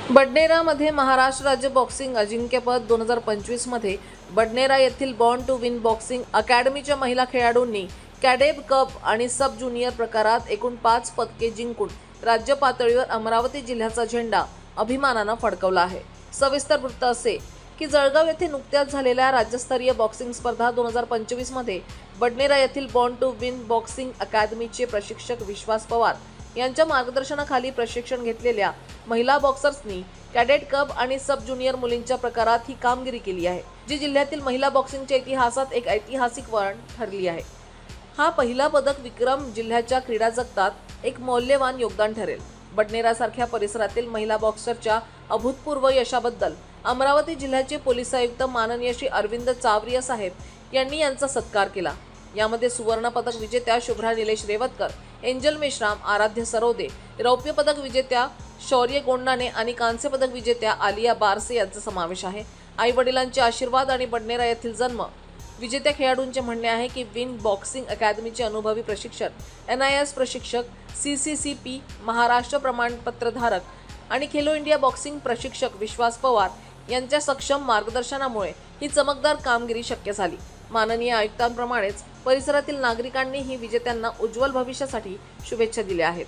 बडनेरामध्ये महाराष्ट्र राज्य बॉक्सिंग अजिंक्यपद 2025 मध्ये बडनेरा येथील बॉर्न टू विन बॉक्सिंग अकॅडमीच्या महिला खेळाडूंनी कॅडेट कप आणि सब ज्युनियर प्रकारात एकूण 5 पदके जिंकून राज्य पातळीवर अमरावती जिल्ह्याचा झेंडा अभिमानाने फडकवला आहे। सविस्तर वृत्त असे की जळगाव येथे नुकत्याच झालेल्या राज्यस्तरीय बॉक्सिंग स्पर्धा 2025 मध्ये बडनेरा येथील बॉर्न टू विन बॉक्सिंग अकॅडमीचे प्रशिक्षक विश्वास पवार यांच्या मार्गदर्शनाखाली प्रशिक्षण घेतलेल्या महिला बॉक्सर्सनी कॅडेट कप आणि सब ज्युनियर मुलींच्या प्रकारात ही कामगिरी केली आहे, जी जिल्ह्यातील महिला बॉक्सिंगच्या इतिहासात एक ऐतिहासिक वळण ठरली आहे। हा पहिला पदक विक्रम जिल्ह्याच्या क्रीडा जगतात एक मौल्यवान योगदान ठरेल। बडनेरासारख्या परिसरातील महिला बॉक्सरच्या अभूतपूर्व यशाबद्दल अमरावती जिल्ह्याचे पोलीस आयुक्त माननीय श्री अरविंद चावरिया साहेब यांनी यांचा सत्कार केला। यामध्ये सुवर्ण पदक विजेत्या शुभ्रा निलेश रेवतकर, एंजल मेश्राम, आराध्य सरोदे, रौप्य पदक विजेत्या शौर्य गोंडाने आणि कांस्य पदक विजेत्या आलिया बारसे यांचा समावेश आहे। आई वडिलांचे आशीर्वाद आणि बडनेरा येथील जन्म विजेत्या खेळाडूंचे म्हणणे आहे की विन बॉक्सिंग अकॅडमीचे अनुभवी प्रशिक्षक, NIS प्रशिक्षक, CCCP महाराष्ट्र प्रमाणपत्रधारक आणि खेलो इंडिया बॉक्सिंग प्रशिक्षक विश्वास पवार यांच्या सक्षम मार्गदर्शनामुळे ही चमकदार कामगिरी शक्य झाली। माननीय आयुक्तांप्रमाणेच परिसरातील नागरिकांनी ही विजेत्यांना उज्ज्वल भविष्यासाठी शुभेच्छा दिल्या आहेत।